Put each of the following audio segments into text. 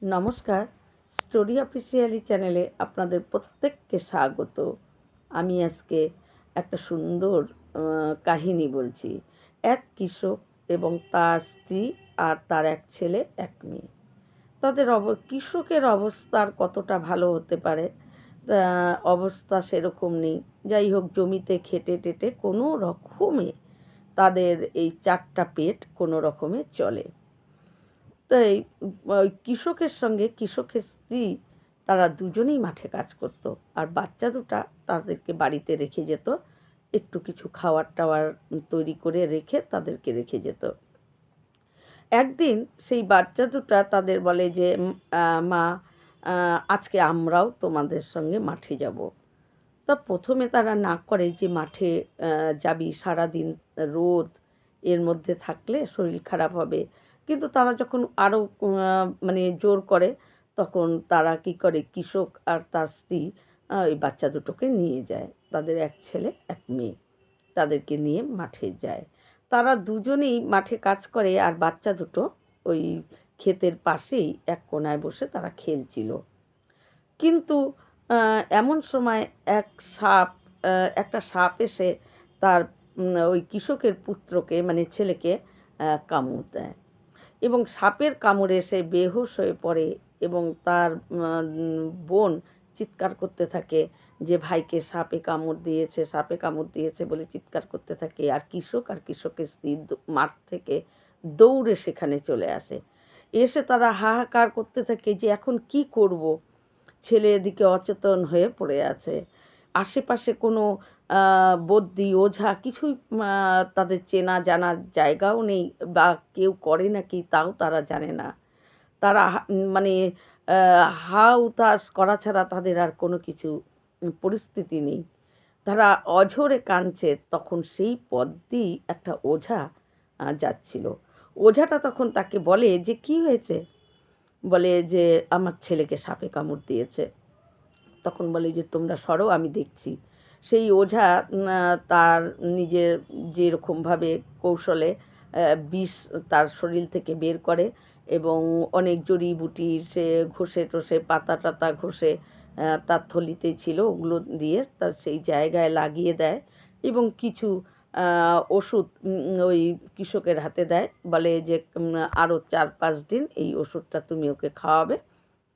নমস্কার, story officially চ্যানেলে আপনাদের প্রত্যেককে স্বাগত। আমি আজকে একটা সুন্দর কাহিনী বলছি। এক কৃষক এবং তার স্ত্রী আর তার এক ছেলে এক মেয়ে। তাদের কৃষকের অবস্থা আর কতটা ভালো হতে পারে, অবস্থা সেরকম নেই। যাই হোক, জমিতে খেটে টেটে কোনো রকমে তাদের এই চারটা পেট কোনো রকমে চলে। তাই ওই কৃষকের সঙ্গে কৃষকের স্ত্রী তারা দুজনেই মাঠে কাজ করত, আর বাচ্চা দুটা তাদেরকে বাড়িতে রেখে যেত, একটু কিছু খাওয়ার টাওয়ার তৈরি করে রেখে তাদেরকে রেখে যেত। একদিন সেই বাচ্চা দুটা তাদের বলে যে মা, আজকে আমরাও তোমাদের সঙ্গে মাঠে যাব। তা প্রথমে তারা না করে যে মাঠে যাবি, সারাদিন রোদ, এর মধ্যে থাকলে শরীর খারাপ হবে। কিন্তু তারা যখন আরও মানে জোর করে, তখন তারা কি করে, কৃষক আর তার স্ত্রী ওই বাচ্চা দুটোকে নিয়ে যায়, তাদের এক ছেলে এক মেয়ে, তাদেরকে নিয়ে মাঠে যায়। তারা দুজনেই মাঠে কাজ করে, আর বাচ্চা দুটো ওই ক্ষেতের পাশেই এক কোণায় বসে তারা খেলছিল। কিন্তু এমন সময় এক সাপ একটা সাপ এসে তার ওই কৃষকের পুত্রকে, মানে ছেলেকে কামড় দেয়, এবং সাপের কামড়ে সে বেহুশ হয়ে পড়ে, এবং তার বোন চিৎকার করতে থাকে যে ভাইকে সাপে কামড় দিয়েছে, সাপে কামড় দিয়েছে বলে চিৎকার করতে থাকে। আর কৃষকের স্ত্রী মাঠ থেকে দৌড়ে সেখানে চলে আসে। এসে তারা হাহাকার করতে থাকে যে এখন কি করব, ছেলে এদিকে অচেতন হয়ে পড়ে আছে। আশেপাশে কোনো বদ্যি ওঝা কিছুই তাদের চেনা জানার জায়গাও নেই, বা কেউ করে নাকি তাও তারা জানে না। তারা মানে হা হুতাশ করা ছাড়া তাদের আর কোনো কিছু পরিস্থিতি নেই। তারা অঝরে কাঁদছে। তখন সেই পথ দিয়েই একটা ওঝা যাচ্ছিল। ওঝাটা তখন তাকে বলে যে কী হয়েছে? বলে যে আমার ছেলেকে সাপে কামড় দিয়েছে। তখন বলে যে তোমরা সরো, আমি দেখছি। সেই ওঝা তার নিজের যেরকমভাবে কৌশলে বিষ তার শরীর থেকে বের করে, এবং অনেক জড়িবুটি সে ঘষে টষে, পাতা টাতা ঘষে তার থলিতে ছিল ওগুলো দিয়ে তার সেই জায়গায় লাগিয়ে দেয়, এবং কিছু ওষুধ ওই কৃষকের হাতে দেয়, বলে যে আরও 4-5 দিন এই ওষুধটা তুমি ওকে খাওয়াবে,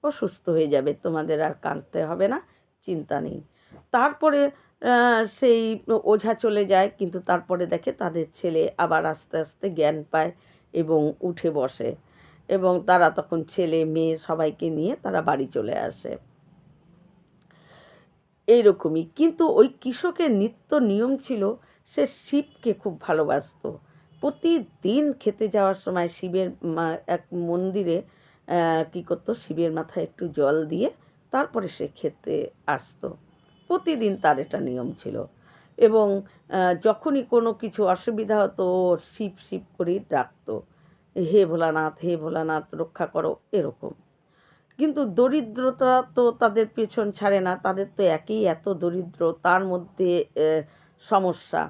ও সুস্থ হয়ে যাবে, তোমাদের আর কাঁদতে হবে না, চিন্তা নেই। তারপরে সেই ওঝা চলে যায়, কিন্তু তারপরে দেখে তাদের ছেলে আবার আস্তে আস্তে জ্ঞান পায় এবং উঠে বসে, এবং তারা তখন ছেলে মেয়ে সবাইকে নিয়ে তারা বাড়ি চলে আসে। এইরকমই। কিন্তু ওই কৃষকের নিত্য নিয়ম ছিল, সে শিবকে খুব ভালোবাসত। প্রতিদিন খেতে যাওয়ার সময় শিবের এক মন্দিরে কী করতো, শিবের মাথায় একটু জল দিয়ে তারপরে সে খেতে আসতো। প্রতিদিন তার এটা নিয়ম ছিল, এবং যখনই কোনো কিছু অসুবিধা হতো ও শিব শিব করেই ডাকতো, হে ভোলানাথ, হে ভোলানাথ রক্ষা করো, এরকম। কিন্তু দরিদ্রতা তো তাদের পেছন ছাড়ে না, তাদের তো একেই এত দরিদ্র, তার মধ্যে সমস্যা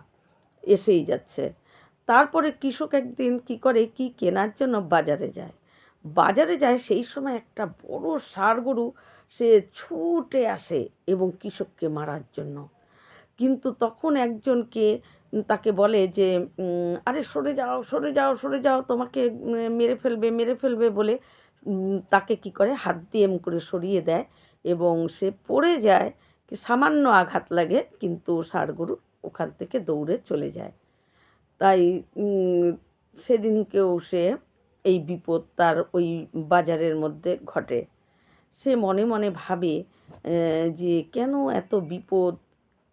এসেই যাচ্ছে। তারপরে কৃষক একদিন কী করে, কি কেনার জন্য বাজারে যায়। বাজারে যায়, সেই সময় একটা বড় ষাঁড় গরু সে ছুটে আসে এবং কৃষককে মারার জন্য। কিন্তু তখন একজনকে তাকে বলে যে আরে সরে যাও, সরে যাও, সরে যাও, তোমাকে মেরে ফেলবে, মেরে ফেলবে বলে তাকে কি করে, হাত দিয়ে এমন করে সরিয়ে দেয়, এবং সে পড়ে যায়। সামান্য আঘাত লাগে, কিন্তু ষাঁড় গরু ওখান থেকে দৌড়ে চলে যায়। তাই সেদিনকেও সে এই বিপদ তার ওই বাজারের মধ্যে ঘটে। সে মনে মনে ভাবে যে কেন এত বিপদ,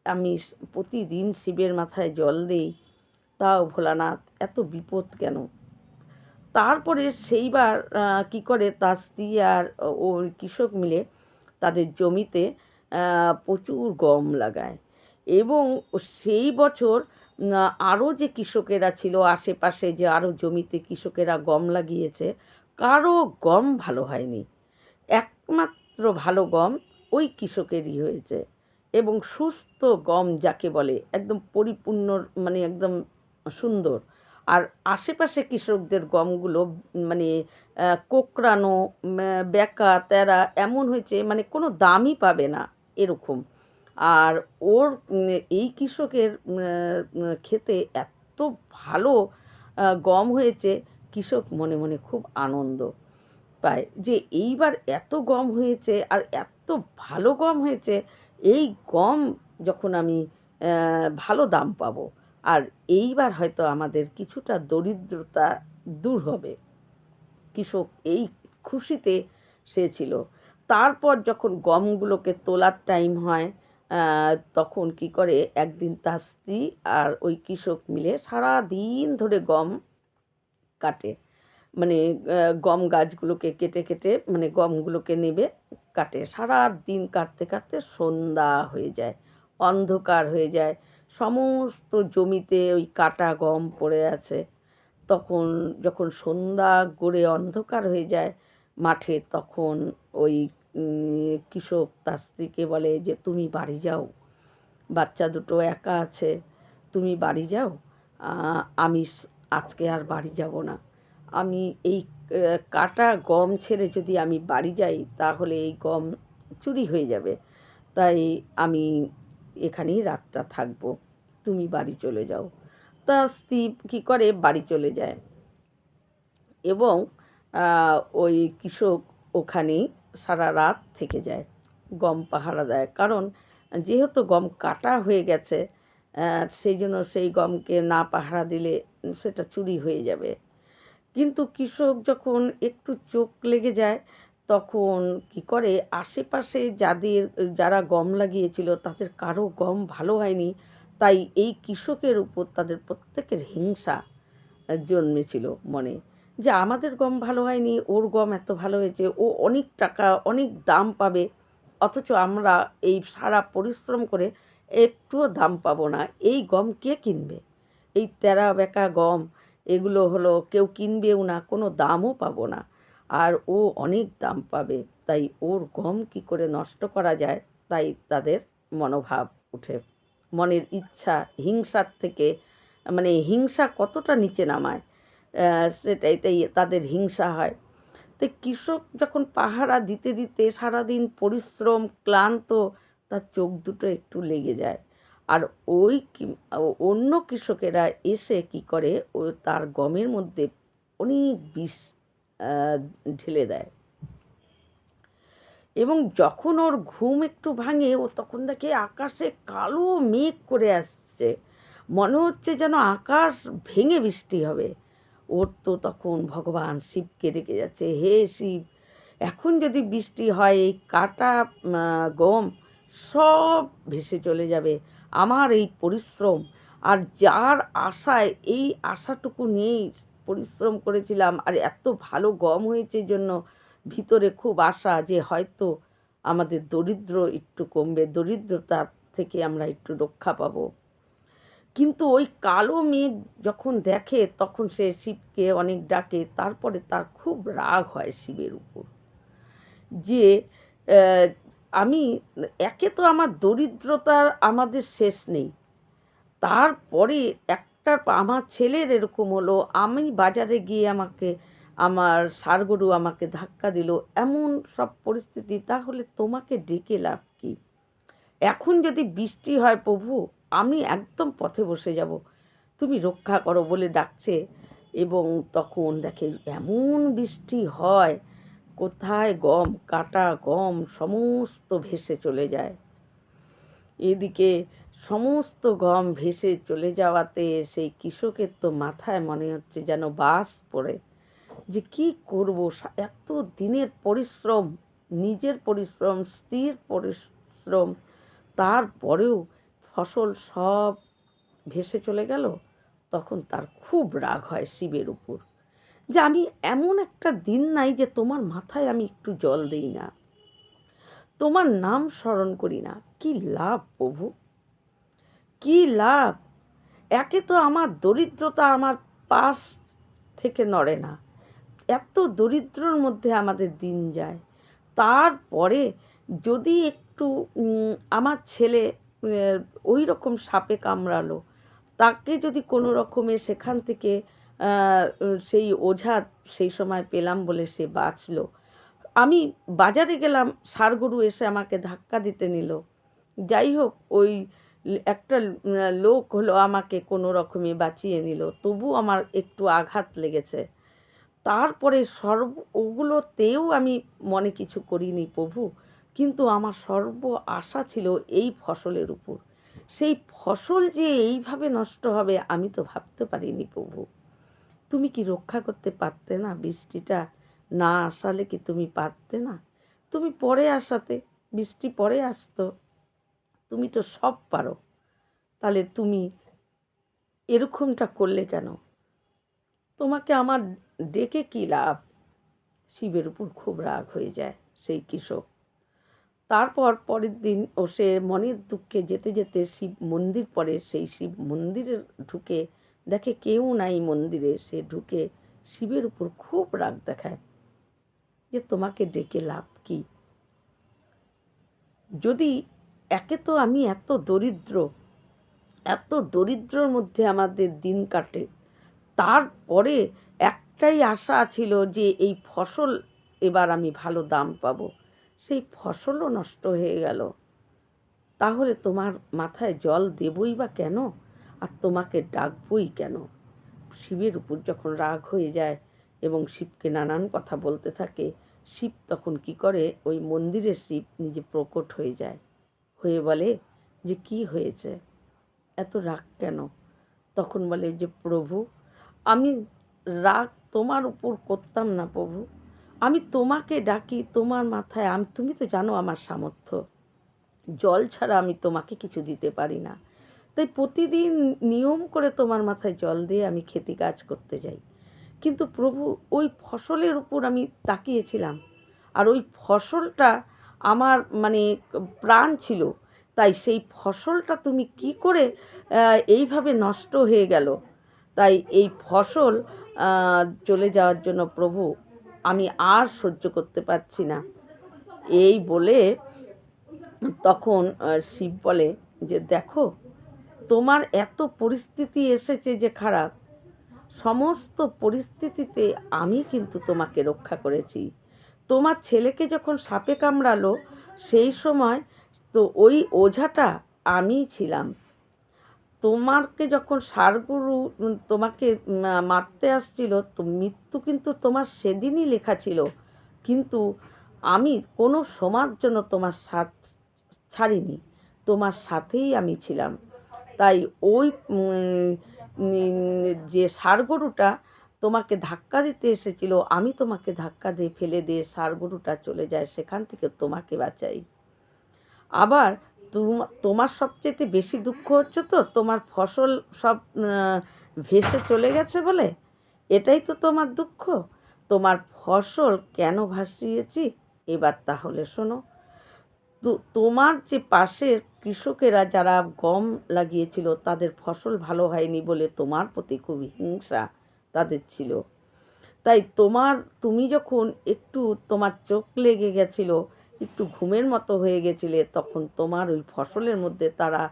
আমি প্রতিদিন শিবের মাথায় জল দিই, তাও ভোলানাথ এত বিপদ কেন? তারপরে সেইবার কী করে, তার স্ত্রী আর ওই কৃষক মিলে তাদের জমিতে প্রচুর গম লাগায়, এবং সেই বছর আরও যে কৃষকেরা ছিল আশেপাশে, যে আরও জমিতে কৃষকেরা গম লাগিয়েছে, কারো গম ভালো হয়নি। একমাত্র ভালো গম ওই কৃষকেরই হয়েছে, এবং সুস্থ গম যাকে বলে, একদম পরিপূর্ণ, মানে একদম সুন্দর। আর আশেপাশে কৃষকদের গমগুলো মানে কোঁকড়ানো, বেঁকা তেরা এমন হয়েছে, মানে কোনো দামই পাবে না এরকম। আর ওর এই কৃষকের ক্ষেতে এত ভালো গম হয়েছে, কৃষক মনে মনে খুব আনন্দ পায় যে এইবার এত গম হয়েছে আর এত ভালো গম হয়েছে, এই গম যখন আমি ভালো দাম পাবো, আর এইবার হয়তো আমাদের কিছুটা দরিদ্রতা দূর হবে। কৃষক এই খুশিতে সে ছিল। তারপর যখন গমগুলোকে তোলার টাইম হয়, তখন কি করে, একদিন তার স্ত্রী আর ওই কৃষক মিলে সারাদিন ধরে গম কাটে। মানে গম গাছগুলোকে কেটে কেটে, মানে গমগুলোকে নেবে, কাটে। সারাদিন কাটতে কাটতে সন্ধ্যা হয়ে যায়, অন্ধকার হয়ে যায়, সমস্ত জমিতে ওই কাটা গম পড়ে আছে। তখন যখন সন্ধ্যা গড়ে অন্ধকার হয়ে যায় মাঠে, তখন ওই কৃষক তার স্ত্রীকে বলে যে তুমি বাড়ি যাও, বাচ্চা দুটো একা আছে, তুমি বাড়ি যাও, আমি আজকে আর বাড়ি যাব না। আমি এই কাটা গম ছেড়ে যদি আমি বাড়ি যাই তাহলে এই গম চুরি হয়ে যাবে, তাই আমি এখানেই রাতটা থাকবো, তুমি বাড়ি চলে যাও। তা স্ত্রী কী করে, বাড়ি চলে যায় এবং ওই কৃষক ওখানেই সারা রাত থেকে যায়, গম পাহারা দেয়। কারণ যেহেতু গম কাটা হয়ে গেছে, সেই জন্য সেই গমকে না পাহারা দিলে সেটা চুরি হয়ে যাবে। কিন্তু কৃষক যখন একটু চোখ লেগে যায়, তখন কি করে, আশেপাশে যারা গম লাগিয়েছিল তাদের কারো গম ভালো হয়নি, তাই এই কৃষকের উপর তাদের প্রত্যেকের হিংসা জন্মেছিল মনে, যে আমাদের গম ভালো হয়নি, ওর গম এত ভালো হয়েছে, ও অনেক টাকা অনেক দাম পাবে, অথচ আমরা এই সারা পরিশ্রম করে একটুও দাম পাবো না, এই গম কে কিনবে, এই তেরা বেঁকা গম, এগুলো হলো কেউ কিনবেও না, কোনো দামও পাবো না, আর ও অনেক দাম পাবে, তাই ওর গম কি করে নষ্ট করা যায়, তাই তাদের মনোভাব উঠে, মনের ইচ্ছা হিংসার থেকে, মানে হিংসা কতটা নিচে নামায়, সেটাইতেই তাদের হিংসা হয়। তো কৃষক যখন পাহারা দিতে দিতে সারাদিন পরিশ্রম ক্লান্ত, তার চোখ দুটো একটু লেগে যায়, আর ওই অন্য কৃষকেরা এসে কি করে, ও তার গমের মধ্যে অনেক বিষ ঢেলে দেয়। এবং যখন ওর ঘুম একটু ভাঙে, ও তখন দেখে আকাশে কালো মেঘ করে আসছে, মনে হচ্ছে যেন আকাশ ভেঙে বৃষ্টি হবে। ওর তো তখন ভগবান শিবকে ডেকে যাচ্ছে, হে শিব, এখন যদি বৃষ্টি হয় এই কাটা গম সব ভেসে চলে যাবে, আমার এই পরিশ্রম, আর যার আশায়, এই আশাটুকু নিয়েই পরিশ্রম করেছিলাম, আর এত ভালো গম হয়েছে জন্য ভিতরে খুব আশা যে হয়তো আমাদের দরিদ্র একটু কমবে, দরিদ্রতা থেকে আমরা একটু রক্ষা পাবো। কিন্তু ওই কালো মেঘ যখন দেখে, তখন সে শিবকে অনেক ডাকে, তারপরে তার খুব রাগ হয় শিবের উপর, যে আমি, একে তো আমার দরিদ্রতার আমাদের শেষ নেই, তারপরে একটা আমার ছেলের এরকম হলো, আমি বাজারে গিয়ে আমার ষাঁড় গরু আমাকে ধাক্কা দিল, এমন সব পরিস্থিতি, তাহলে তোমাকে ডেকে লাভ কি? এখন যদি বৃষ্টি হয় প্রভু, আমি একদম পথে বসে যাব, তুমি রক্ষা করো বলে ডাকছে। এবং তখন দেখে এমন বৃষ্টি হয়, কোথায় গম, কাটা গম সমস্ত ভেসে চলে যায়। এদিকে সমস্ত গম ভেসে চলে যাওয়াতে সেই কৃষকের তো মাথায় মনে হচ্ছে যেন বাজ পড়ে, যে কি করব, এত দিনের পরিশ্রম, নিজের পরিশ্রম, স্ত্রীর পরিশ্রম, তারপরেও ফসল সব ভেসে চলে গেল। তখন তার খুব রাগ হয় শিবের উপর, যে আমি এমন একটা দিন নাই যে তোমার মাথায় আমি একটু জল দিই না, তোমার নাম স্মরণ করি না, কি লাভ প্রভু, কি লাভ? একে তো আমার দরিদ্রতা আমার পাশ থেকে নড়ে না, এত দরিদ্রর মধ্যে আমাদের দিন যায়, তারপরে যদি একটু আমার ছেলে ওই রকম সাপে কামড়ালো, তাকে যদি কোনো রকমে সেখান থেকে সেই ওঝা সেই সময় পেলাম বলে সে বাঁচল। আমি বাজারে গেলাম, ষাঁড় গরু এসে আমাকে ধাক্কা দিতে নিল। যাই হোক ওই একটা লোক হলো আমাকে কোনো রকমে বাঁচিয়ে নিল। তবু আমার একটু আঘাত লেগেছে। তারপরে ওগুলোতেও আমি মনে কিছু করিনি প্রভু। কিন্তু আমার সর্ব আশা ছিল এই ফসলের উপর। সেই ফসল যে এইভাবে নষ্ট হবে আমি তো ভাবতে পারিনি প্রভু। তুমি কি রক্ষা করতে পারতে না? বৃষ্টিটা না আসালে কি তুমি পারতে না? তুমি পরে আসাতে, বৃষ্টি পরে আসতো। তুমি তো সব পারো। তাহলে তুমি এরকমটা করলে কেন? তোমাকে আমার ডেকে কি লাভ? শিবের উপর খুব রাগ হয়ে যায় সেই কৃষক। তারপর পরের দিন সে মনের দুঃখে যেতে যেতে শিব মন্দির পড়ে, সেই শিব মন্দিরে ঢুকে দেখে কেউ নাই মন্দিরে। সে ঢুকে শিবের উপর খুব রাগ দেখায় যে তোমাকে ডেকে লাভ কি? যদি একে তো আমি এত দরিদ্রর মধ্যে আমাদের দিন কাটে, তারপরে একটাই আশা ছিল যে এই ফসল এবার আমি ভালো দাম পাবো, সেই ফসলও নষ্ট হয়ে গেল। তাহলে তোমার মাথায় জল দেবই বা কেন, আর তোমাকে ডাকবই কেন? শিবের উপর যখন রাগ হয়ে যায় এবং শিবকে নানান কথা বলতে থাকে, শিব তখন কি করে, ওই মন্দিরের শিব নিজে প্রকট হয়ে যায়, হয়ে বলে যে কি হয়েছে, এত রাগ কেন? তখন বলে যে প্রভু, আমি রাগ তোমার উপর করতাম না প্রভু। আমি তোমাকে ডাকি, তোমার মাথায় তুমি তো জানো আমার সামর্থ্য, জল ছাড়া আমি তোমাকে কিছু দিতে পারি না। তাই প্রতিদিন নিয়ম করে তোমার মাথায় জল দিয়ে আমি খেতে কাজ করতে যাই। কিন্তু প্রভু, ওই ফসলের উপর আমি তাকিয়েছিলাম, আর ওই ফসলটা আমার মানে প্রাণ ছিল। তাই সেই ফসলটা তুমি কি করে এইভাবে নষ্ট হয়ে গেল? তাই এই ফসল চলে যাওয়ার জন্য প্রভু আমি আর সহ্য করতে পারছি না। এই বলে তখন শিব বলে যে দেখো, তোমার এত পরিস্থিতি এসেছে যে খারাপ, সমস্ত পরিস্থিতিতে আমি কিন্তু তোমাকে রক্ষা করেছি। তোমার ছেলেকে যখন সাপে কামড়ালো সেই সময় তো ওই ওঝাটা আমিই ছিলাম। তোমাকে যখন ষাঁড়গরু তোমাকে মারতে আসছিল, তো মৃত্যু কিন্তু তোমার সেদিনই লেখা ছিল। কিন্তু আমি কোনো সময়ের জন্য তোমার সাথ ছাড়িনি, তোমার সাথেই আমি ছিলাম। তাই ওই যে ষাঁড় গরুটা তোমাকে ধাক্কা দিতে এসেছিল, আমি তোমাকে ধাক্কা দিয়ে ফেলে দিয়ে ষাঁড় গরুটা চলে যায়, সেখান থেকে তোমাকে বাঁচাই। আবার তোমার সবচেয়ে বেশি দুঃখ হচ্ছে তো তোমার ফসল সব ভেসে চলে গেছে বলে, এটাই তো তোমার দুঃখ। তোমার ফসল কেন ভাসিয়েছি এবার তাহলে শোনো। তোমার যে পাশের কৃষকেরা যারা গম লাগিয়েছিল তাদের ফসল ভালো হয়নি বলে তোমার প্রতি খুব হিংসা তাদের ছিল। তাই তুমি যখন একটু তোমার চোখ লেগে গেছিল, একটু ঘুমের মতো হয়ে গেছিলে, তখন তোমার ওই ফসলের মধ্যে তারা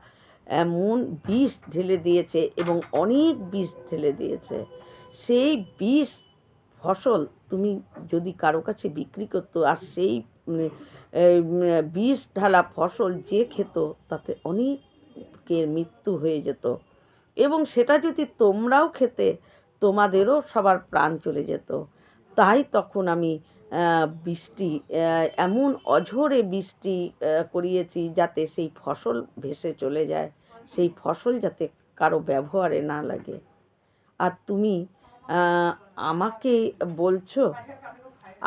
এমন বিষ ঢেলে দিয়েছে এবং অনেক বিষ ঢেলে দিয়েছে। সেই বিষ ফসল তুমি যদি কারো কাছে বিক্রি করতো, আর সেই বিষ ঢালা ফসল যে খেত তাতে অনেকের মৃত্যু হয়ে যেত, এবং সেটা যদি তোমরাও খেতে তোমাদেরও সবার প্রাণ চলে যেত। তাই তখন আমি বৃষ্টি এমন অঝোরে বৃষ্টি করিয়েছি যাতে সেই ফসল ভেসে চলে যায়, সেই ফসল যাতে কারো ব্যবহারে না লাগে। আর তুমি আমাকে বলছো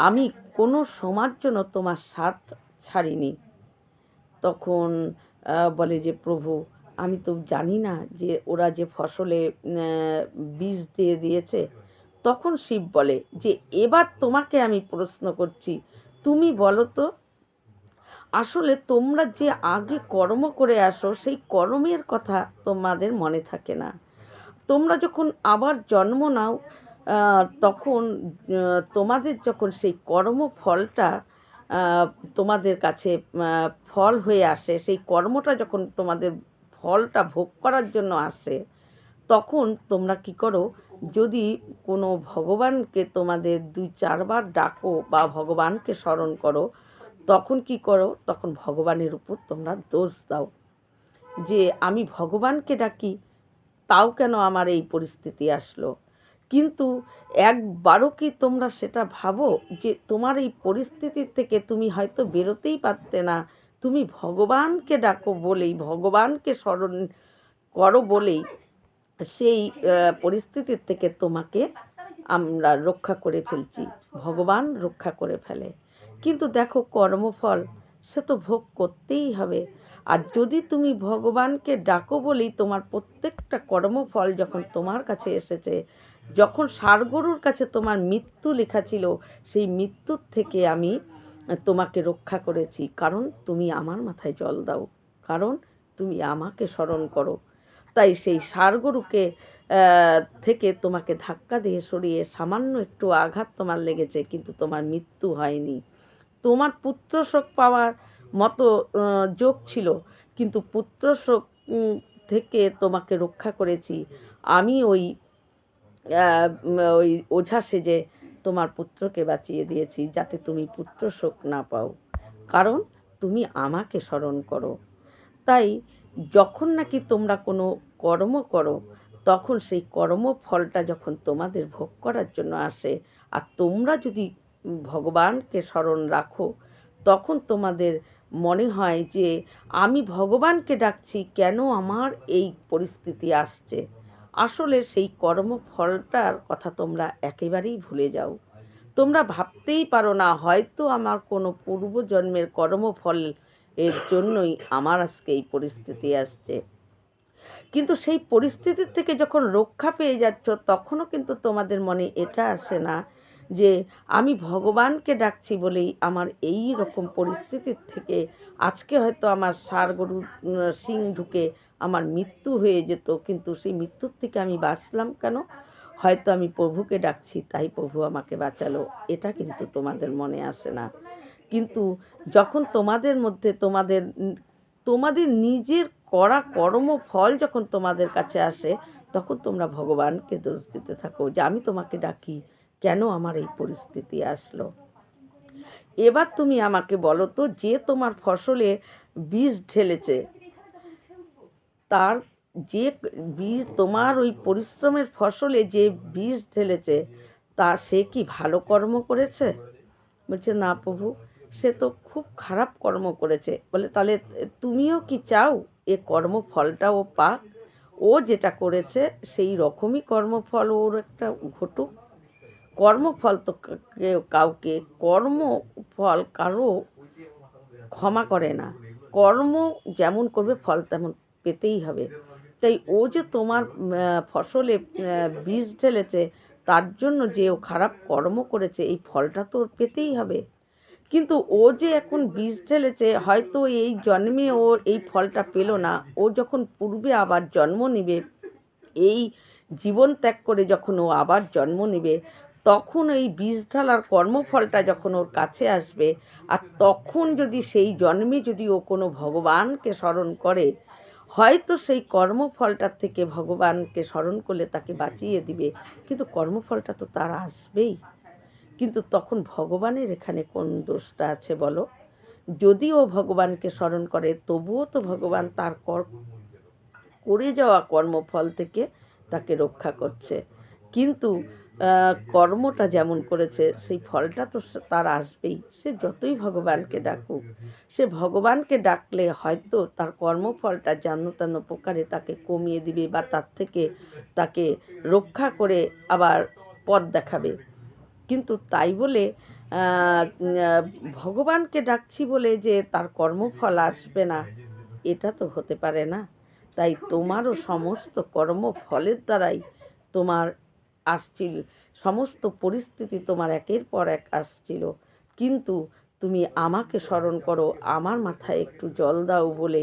আমি কোনো সময়ের জন্য তোমার সাথ ছাড়িনি। তখন বলে যে প্রভু, আমি তো জানি না যে ওরা যে ফসলে বিষ দিয়ে দিয়েছে। তখন শিব বলে যে এবার তোমাকে আমি প্রশ্ন করছি, তুমি বলো তো, আসলে তোমরা যে আগে কর্ম করে আসো সেই কর্মের কথা তোমাদের মনে থাকে না। তোমরা যখন আবার জন্ম নাও তখন তোমাদের যখন সেই কর্মফলটা তোমাদের কাছে ফল হয়ে আসে, সেই কর্মটা যখন তোমাদের ফলটা ভোগ করার জন্য আসে, তখন তোমরা কি করো, যদি কোনো ভগবানকে তোমাদের 2-4 বার ডাকো বা ভগবানকে স্মরণ করো, তখন কি করো, তখন ভগবানের উপর তোমরা দোষ দাও যে আমি ভগবানকে ডাকি, তাও কেন আমার এই পরিস্থিতি আসলো। কিন্তু একবারও কি তোমরা সেটা ভাবো যে তোমার এই পরিস্থিতির থেকে তুমি হয়তো বেরোতেই পারতে না, তুমি ভগবানকে ডাকো বলেই, ভগবানকে স্মরণ করো বলেই সেই পরিস্থিতির থেকে তোমাকে আমরা রক্ষা করে ফেলছি, ভগবান রক্ষা করে ফেলে। কিন্তু দেখো কর্মফল সে তো ভোগ করতেই হবে। আর যদি তুমি ভগবানকে ডাকো বলেই তোমার প্রত্যেকটা কর্মফল যখন তোমার কাছে এসেছে, যখন ষাঁড়গরুর কাছে তোমার মৃত্যু লেখা ছিল, সেই মৃত্যুর থেকে আমি তোমাকে রক্ষা করেছি, কারণ তুমি আমার মাথায় জল দাও, কারণ তুমি আমাকে স্মরণ করো। তাই সেই ষাঁড়গরুকে থেকে তোমাকে ধাক্কা দিয়ে সরিয়ে সামান্য একটু আঘাত তোমার লেগেছে, কিন্তু তোমার মৃত্যু হয়নি। তোমার পুত্রশোক পাওয়ার মতো যোগ ছিল, কিন্তু পুত্রশোক থেকে তোমাকে রক্ষা করেছি আমি। ওই ওঝা সেজে তোমার পুত্রকে বাঁচিয়ে দিয়েছি, যাতে তুমি পুত্রশোক না পাও, কারণ তুমি আমাকে স্মরণ করো। তাই যখন নাকি তোমরা কোনো কর্ম করো, তখন সেই কর্মফলটা যখন তোমাদের ভোগ করার জন্য আসে, আর তোমরা যদি ভগবানকে স্মরণ রাখো, তখন তোমাদের মনে হয় যে আমি ভগবানকে ডাকছি, কেন আমার এই পরিস্থিতি আসছে। আসলে সেই কর্মফলটার কথা তোমরা একেবারেই ভুলে যাও। তোমরা ভাবতেই পারো না হয়তো আমার কোনো পূর্বজন্মের কর্মফল এর জন্যই আমার আজকে এই পরিস্থিতি আসছে। কিন্তু সেই পরিস্থিতির থেকে যখন রক্ষা পেয়ে যাচ্ছ, তখনও কিন্তু তোমাদের মনে এটা আসে না যে আমি ভগবানকে ডাকছি বলেই আমার এই রকম পরিস্থিতির থেকে আজকে হয়তো আমার ষাঁড় গরুর শিং ঢুকে আমার মৃত্যু হয়ে যেত, কিন্তু সেই মৃত্যুর থেকে আমি বাঁচলাম কেন, হয়তো আমি প্রভুকে ডাকছি তাই প্রভু আমাকে বাঁচালো। এটা কিন্তু তোমাদের মনে আসে না। কিন্তু যখন তোমাদের মধ্যে তোমাদের নিজের করা কর্মফল যখন তোমাদের কাছে আসে, তখন তোমরা ভগবানকে দোষ দিতে থাকো যে আমি তোমাকে ডাকি, কেন আমার এই পরিস্থিতি আসলো। এবার তুমি আমাকে বলো তো, যে তোমার ফসলে বীজ ঢেলেছে, তার যে বীজ তোমার ওই পরিশ্রমের ফসলে যে বীজ ঢেলেছে, তা সে কি ভালো কর্ম করেছে? বলছে না প্রভু, সে তো খুব খারাপ কর্ম করেছে। বলে তাহলে তুমিও কি চাও এ কর্মফলটা ও পাক? ও যেটা করেছে সেই রকমই কর্মফল ওর একটা ঘটুক। কর্মফল তো কাউকে কর্মফল কারো ক্ষমা করে না। কর্ম যেমন করবে ফল তেমন পেতেই হবে। তাই ও যে তোমার ফসলে বীজ ঢেলেছে, তার জন্য যে ও খারাপ কর্ম করেছে, এই ফলটা তো ওর পেতেই হবে। কিন্তু ও যে এখন বীজ ঢেলেছে, হয়তো এই জন্মে ওর এই ফলটা পেল না, ও যখন পূর্বে আবার জন্ম নেবে, এই জীবন ত্যাগ করে যখন ও আবার জন্ম নেবে, তখন এই বীজ ঢালার কর্মফলটা যখন ওর কাছে আসবে, আর তখন যদি সেই জন্মে যদি ও কোনো ভগবানকে স্মরণ করে, হয়তো সেই কর্মফলটার থেকে ভগবানকে স্মরণ করলে তাকে বাঁচিয়ে দিবে, কিন্তু কর্মফলটা তো তার আসবেই। কিন্তু তখন ভগবানের এখানে কোন দোষটা আছে বলো? যদি ও ভগবানকে স্মরণ করে, তবুও তো ভগবান তার করে যাওয়া কর্মফল থেকে তাকে রক্ষা করছে। কিন্তু কর্মটা যেমন করেছে সেই ফলটা তো তার আসবেই, সে যতই ভগবানকে ডাকুক। সে ভগবানকে ডাকলে হয়তো তার কর্মফলটা যেন তেন প্রকারে তাকে কমিয়ে দিবে, বা তার থেকে তাকে রক্ষা করে আবার পথ দেখাবে। কিন্তু তাই বলে ভগবানকে ডাকছি বলে যে তার কর্মফল আসবে না, এটা তো হতে পারে না। তাই তোমারও সমস্ত কর্মফলের দ্বারাই তোমার আসছিল, সমস্ত পরিস্থিতি তোমার একের পর এক আসছিল, কিন্তু তুমি আমাকে স্মরণ করো, আমার মাথায় একটু জল দাও বলে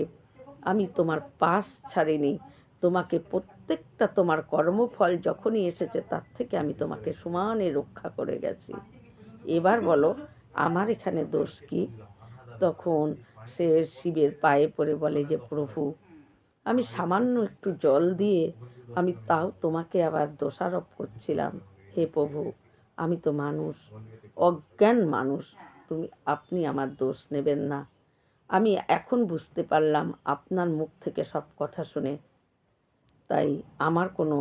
আমি তোমার পাশ ছাড়িনি। তোমাকে প্রত্যেকটা তোমার কর্মফল যখনই এসেছে, তার থেকে আমি তোমাকে সমানে রক্ষা করে গেছি। এবার বলো আমার এখানে দোষ কি? তখন সে শিবের পায়ে পড়ে বলে যে প্রভু, আমি সামান্য একটু জল দিয়ে আমি তাও তোমাকে আবার দোষারোপ করছিলাম। হে প্রভু, আমি তো মানুষ, অজ্ঞান মানুষ, আপনি আমার দোষ নেবেন না। আমি এখন বুঝতে পারলাম আপনার মুখ থেকে সব কথা শুনে, তাই আমার কোনো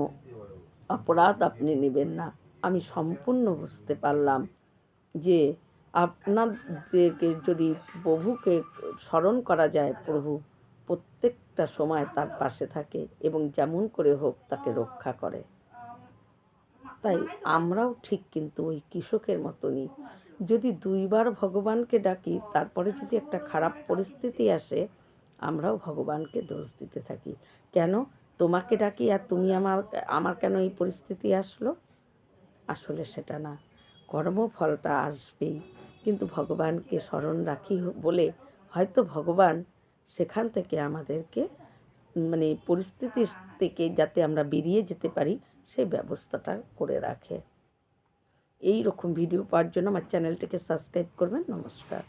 অপরাধ আপনি নেবেন না। আমি সম্পূর্ণ বুঝতে পারলাম যে আপনাদেরকে যদি প্রভুকে স্মরণ করা যায়, প্রভু প্রত্যেকটা সময় তার পাশে থাকে এবং যেমন করে হোক তাকে রক্ষা করে। তাই আমরাও ঠিক কিন্তু ওই কৃষকের মতনই, যদি দুইবার ভগবানকে ডাকি তারপরে যদি একটা খারাপ পরিস্থিতি আসে, আমরাও ভগবানকে দোষ দিতে থাকি, কেন তোমাকে ডাকি আর তুমি আমার কেন এই পরিস্থিতি আসলো। আসলে সেটা না, কর্মফলটা আসবেই, কিন্তু ভগবানকে স্মরণ রাখি বলে হয়তো ভগবান সেখান থেকে আমাদেরকে মানে পরিস্থিতি থেকে যাতে আমরা বেরিয়ে যেতে পারি সেই ব্যবস্থাটা করে রাখে। এই রকম ভিডিও পাওয়ার জন্য আমার চ্যানেলটিকে সাবস্ক্রাইব করবেন। নমস্কার।